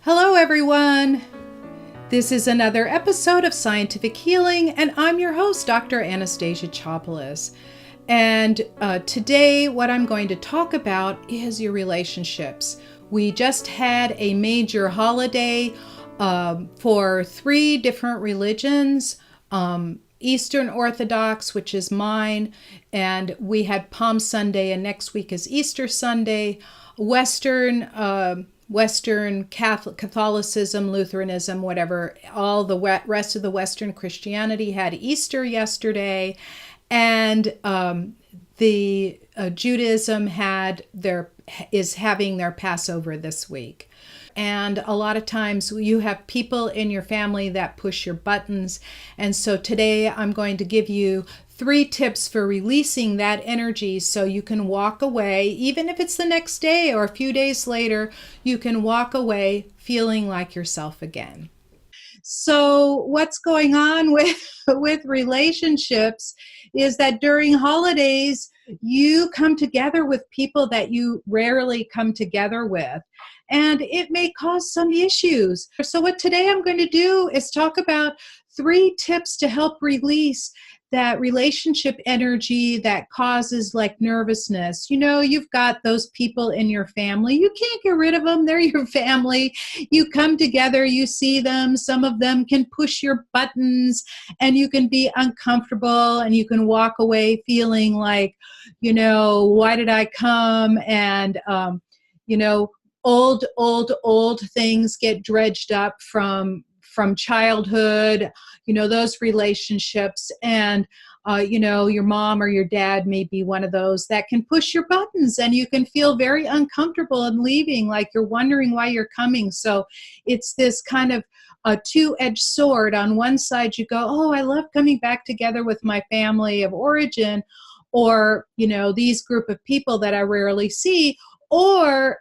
Hello, everyone. This is another episode of Scientific Healing, and I'm your host, Dr. Anastasia Chopelas. And today, what I'm going to talk about is your relationships. We just had a major holiday for three different religions. Eastern Orthodox, which is mine, and we had Palm Sunday, and next week is Easter Sunday. Western Catholicism, Lutheranism, whatever, all the rest of the Western Christianity had Easter yesterday, and the Judaism is having their Passover this week. And a lot of times you have people in your family that push your buttons. And so today I'm going to give you 3 tips for releasing that energy so you can walk away, even if it's the next day or a few days later, you can walk away feeling like yourself again. So what's going on with relationships is that during holidays, you come together with people that you rarely come together with, and it may cause some issues. So what today I'm going to do is talk about 3 tips to help release that relationship energy that causes like nervousness. You know, you've got those people in your family. You can't get rid of them. They're your family. You come together, you see them. Some of them can push your buttons and you can be uncomfortable and you can walk away feeling like, why did I come? And, old things get dredged up from childhood, those relationships. And, your mom or your dad may be one of those that can push your buttons and you can feel very uncomfortable and leaving, like you're wondering why you're coming. So it's this kind of a two-edged sword. On one side, you go, oh, I love coming back together with my family of origin, or, these group of people that I rarely see, or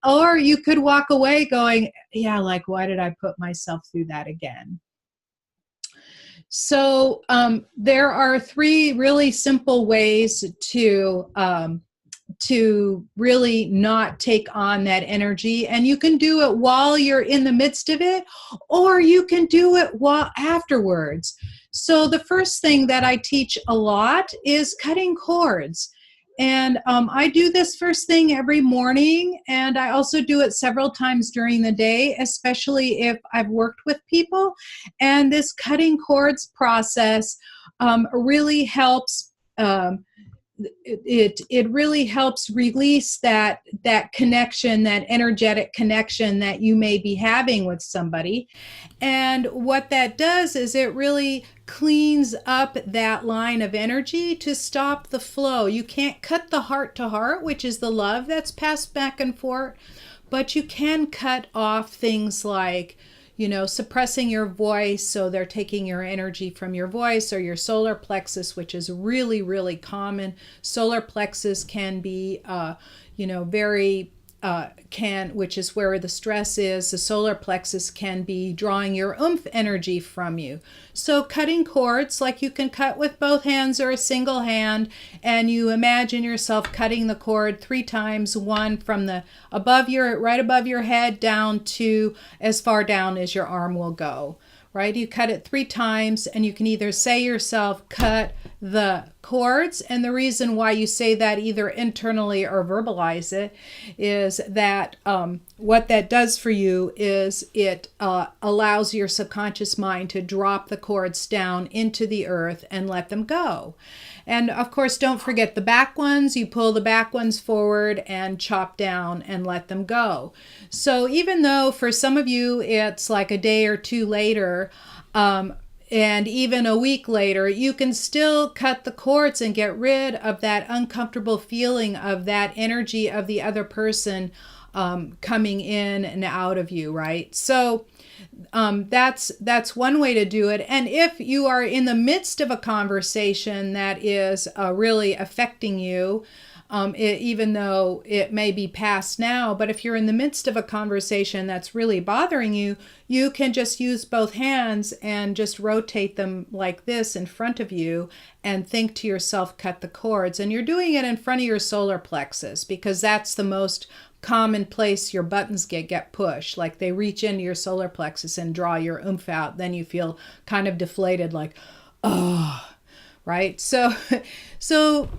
or you could walk away going, yeah, like, why did I put myself through that again? So there are 3 really simple ways to really not take on that energy. And you can do it while you're in the midst of it, or you can do it afterwards. So the first thing that I teach a lot is cutting cords. And I do this first thing every morning, and I also do it several times during the day, especially if I've worked with people. And this cutting cords process really helps. It really helps release that connection, that energetic connection that you may be having with somebody. And what that does is it really cleans up that line of energy to stop the flow. You can't cut the heart to heart, which is the love that's passed back and forth, but you can cut off things like, suppressing your voice, so they're taking your energy from your voice, or your solar plexus, which is really, really common. Solar plexus can be, which is where the stress is. The solar plexus can be drawing your oomph energy from you. So cutting cords, like you can cut with both hands or a single hand, and you imagine yourself cutting the cord 3 times, one from right above your head down to as far down as your arm will go. Right? You cut it 3 times, and you can either say yourself, cut the cords. And the reason why you say that either internally or verbalize it is that what that does for you is it allows your subconscious mind to drop the cords down into the earth and let them go. And of course, don't forget the back ones. You pull the back ones forward and chop down and let them go. So even though for some of you it's like a day or 2 later, and even a week later, you can still cut the cords and get rid of that uncomfortable feeling of that energy of the other person coming in and out of you, right? So that's one way to do it. And if you are in the midst of a conversation that is really affecting you, even though it may be past now, but if you're in the midst of a conversation that's really bothering you, you can just use both hands and just rotate them like this in front of you and think to yourself, cut the cords. And you're doing it in front of your solar plexus because that's the most commonplace your buttons get pushed, like they reach into your solar plexus and draw your oomph out. Then you feel kind of deflated, like, oh, right? So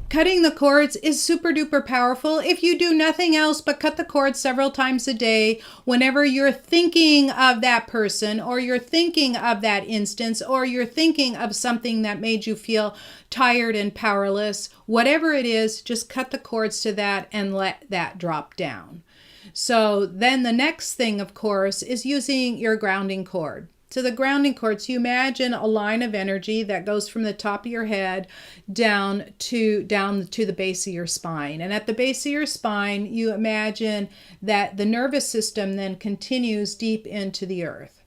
cutting the cords is super duper powerful. If you do nothing else but cut the cords several times a day, whenever you're thinking of that person, or you're thinking of that instance, or you're thinking of something that made you feel tired and powerless, whatever it is, just cut the cords to that and let that drop down. So then the next thing, of course, is using your grounding cord. So the grounding cords, you imagine a line of energy that goes from the top of your head down to the base of your spine. And at the base of your spine, you imagine that the nervous system then continues deep into the earth.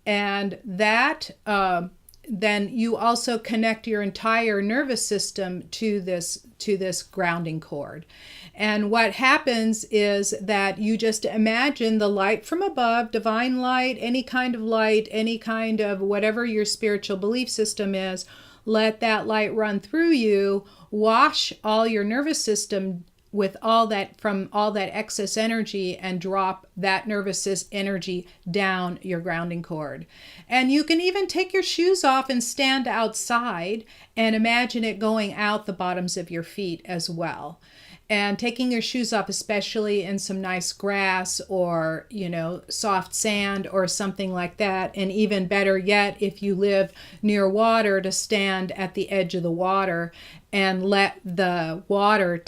And that then you also connect your entire nervous system to this grounding cord. And what happens is that you just imagine the light from above, divine light, any kind of whatever your spiritual belief system is, let that light run through you, wash all your nervous system with all that excess energy, and drop that nervous energy down your grounding cord. And you can even take your shoes off and stand outside and imagine it going out the bottoms of your feet as well. And taking your shoes off, especially in some nice grass or, soft sand or something like that. And even better yet, if you live near water, to stand at the edge of the water and let the water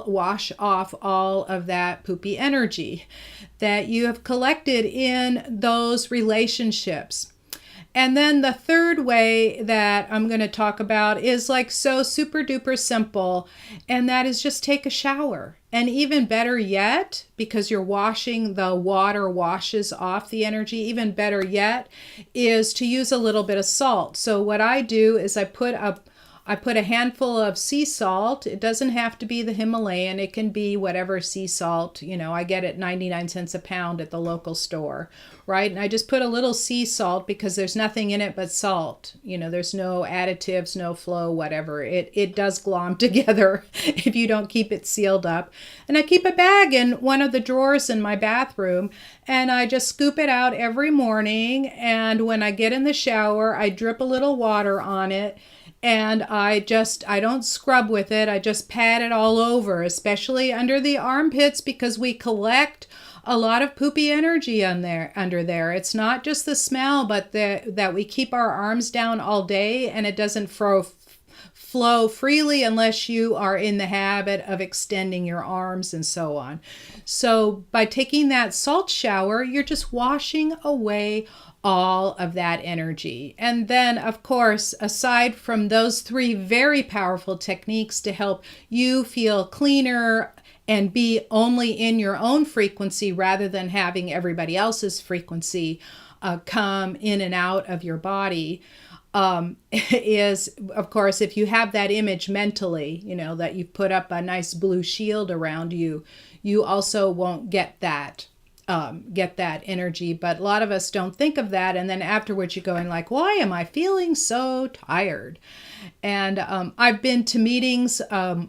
wash off all of that poopy energy that you have collected in those relationships. And then the third way that I'm going to talk about is like so super duper simple, and that is just take a shower. And even better yet, because you're washing, the water washes off the energy, even better yet is to use a little bit of salt. So what I do is I put a handful of sea salt. It doesn't have to be the Himalayan. It can be whatever sea salt. I get it 99 cents a pound at the local store, right? And I just put a little sea salt because there's nothing in it but salt. There's no additives, no flow, whatever. It does glom together if you don't keep it sealed up. And I keep a bag in one of the drawers in my bathroom, and I just scoop it out every morning. And when I get in the shower, I drip a little water on it. And I don't scrub with it. I just pat it all over, especially under the armpits, because we collect a lot of poopy energy under there. It's not just the smell, but that we keep our arms down all day, and it doesn't flow freely unless you are in the habit of extending your arms and so on. So by taking that salt shower, you're just washing away all of that energy. And then, of course, aside from those three very powerful techniques to help you feel cleaner and be only in your own frequency rather than having everybody else's frequency come in and out of your body, is, of course, if you have that image mentally, that you put up a nice blue shield around you, you also won't get that energy. But a lot of us don't think of that, and then afterwards you're going like, why am I feeling so tired? And I've been to meetings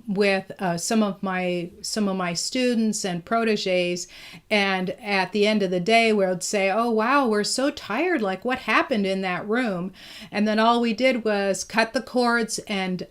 with some of my students and proteges, and at the end of the day we would say, oh wow, we're so tired, like what happened in that room? And then all we did was cut the cords and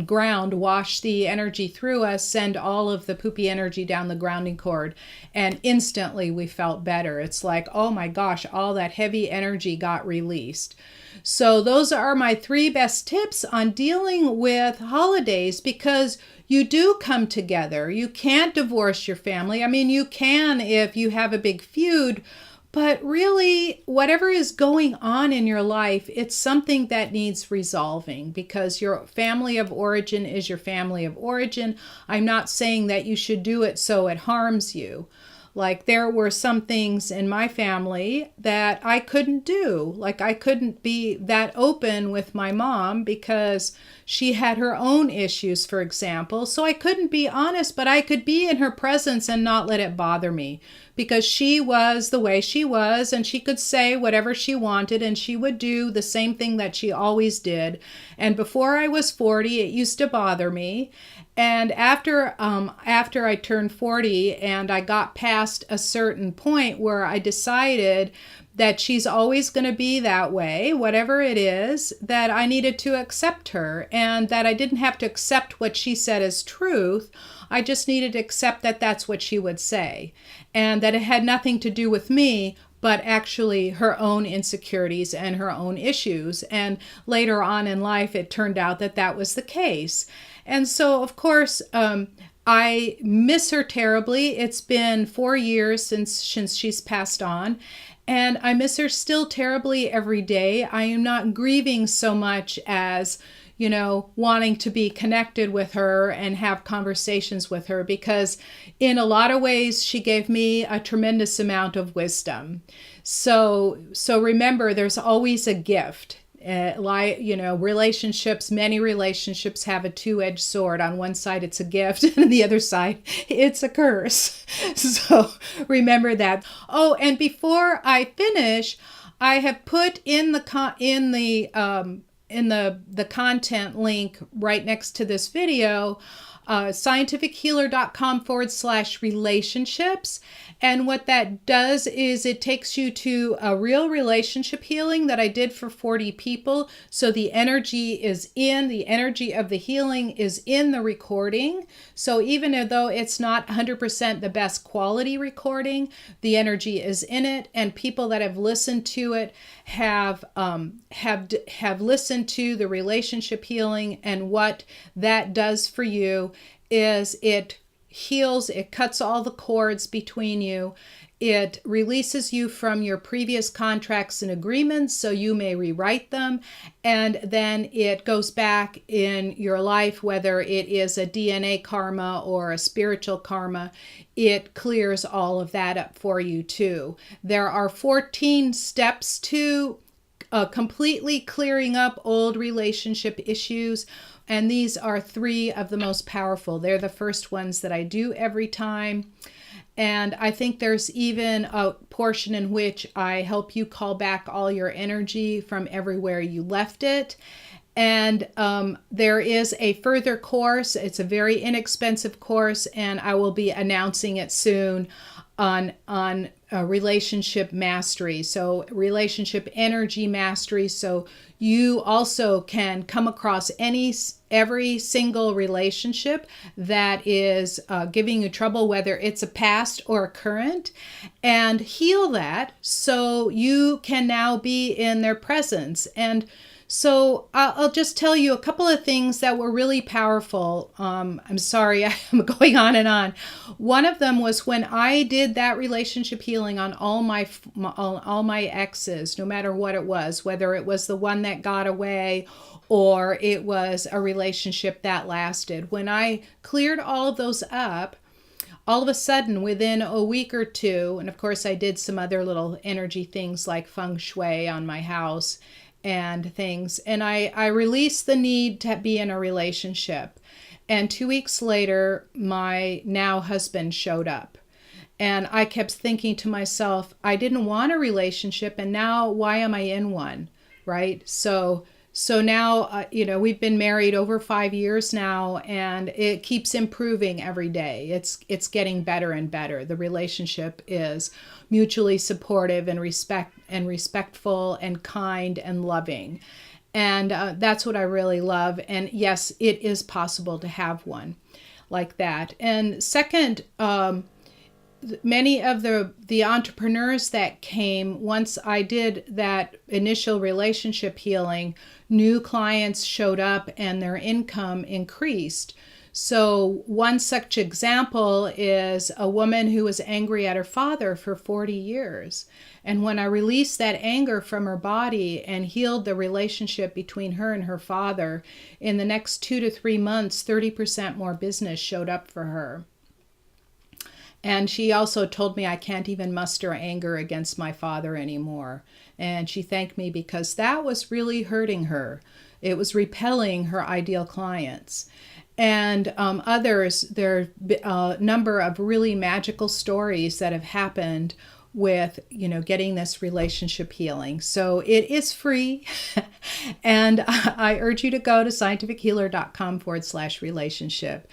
ground, wash the energy through us, send all of the poopy energy down the grounding cord, and instantly we felt better. It's like, oh my gosh, all that heavy energy got released. So those are my 3 best tips on dealing with holidays, because you do come together. You can't divorce your family. I mean, you can if you have a big feud, but really, whatever is going on in your life, it's something that needs resolving, because your family of origin is your family of origin. I'm not saying that you should do it so it harms you. Like, there were some things in my family that I couldn't do. Like, I couldn't be that open with my mom because she had her own issues, for example. So I couldn't be honest, but I could be in her presence and not let it bother me, because she was the way she was, and she could say whatever she wanted, and she would do the same thing that she always did. And before I was 40, it used to bother me. And after I turned 40 and I got past a certain point where I decided that she's always going to be that way, whatever it is, that I needed to accept her, and that I didn't have to accept what she said as truth. I just needed to accept that that's what she would say, and that it had nothing to do with me, but actually her own insecurities and her own issues. And later on in life, it turned out that that was the case. And so, of course, I miss her terribly. It's been 4 years since she's passed on. And I miss her still terribly every day. I am not grieving so much as, wanting to be connected with her and have conversations with her, because in a lot of ways, she gave me a tremendous amount of wisdom. So remember, there's always a gift. Relationships, many relationships have a two-edged sword. On one side, it's a gift, and on the other side, it's a curse. So remember that. Oh, and before I finish, I have put in the content link right next to this video, scientifichealer.com/relationships. And what that does is it takes you to a real relationship healing that I did for 40 people. So the energy of the healing is in the recording. So even though it's not 100% the best quality recording, the energy is in it. And people that have listened to it have listened to the relationship healing, and what that does for you is it heals, it cuts all the cords between you. It releases you from your previous contracts and agreements so you may rewrite them. And then it goes back in your life, whether it is a DNA karma or a spiritual karma, it clears all of that up for you too. There are 14 steps to completely clearing up old relationship issues. And these are 3 of the most powerful. They're the first ones that I do every time. And I think there's even a portion in which I help you call back all your energy from everywhere you left it. And there is a further course. It's a very inexpensive course, and I will be announcing it soon on relationship mastery. So relationship energy mastery. So you also can come across every single relationship that is giving you trouble, whether it's a past or a current, and heal that so you can now be in their presence. And so I'll just tell you a couple of things that were really powerful. I'm sorry, I'm going on and on. One of them was when I did that relationship healing on all my exes, no matter what it was, whether it was the one that got away or it was a relationship that lasted. When I cleared all of those up, all of a sudden, within a week or two, and of course I did some other little energy things like feng shui on my house and things, and I released the need to be in a relationship. And 2 weeks later, my now husband showed up. And I kept thinking to myself, I didn't want a relationship, and now why am I in one, right? So now, we've been married over 5 years now, and it keeps improving every day. It's getting better and better. The relationship is mutually supportive and respectful and kind and loving. And that's what I really love. And yes, it is possible to have one like that. And second, many of the entrepreneurs that came, once I did that initial relationship healing, new clients showed up and their income increased. So one such example is a woman who was angry at her father for 40 years. And when I released that anger from her body and healed the relationship between her and her father, in the next 2 to 3 months, 30% more business showed up for her. And she also told me I can't even muster anger against my father anymore. And she thanked me because that was really hurting her. It was repelling her ideal clients. And others, there are a number of really magical stories that have happened with, getting this relationship healing. So it is free. And I urge you to go to scientifichealer.com/relationship.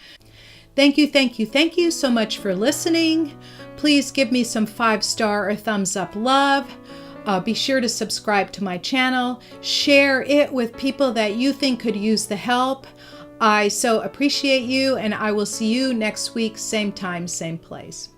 Thank you so much for listening. Please give me some 5-star or thumbs up love. Be sure to subscribe to my channel. Share it with people that you think could use the help. I so appreciate you, and I will see you next week, same time, same place.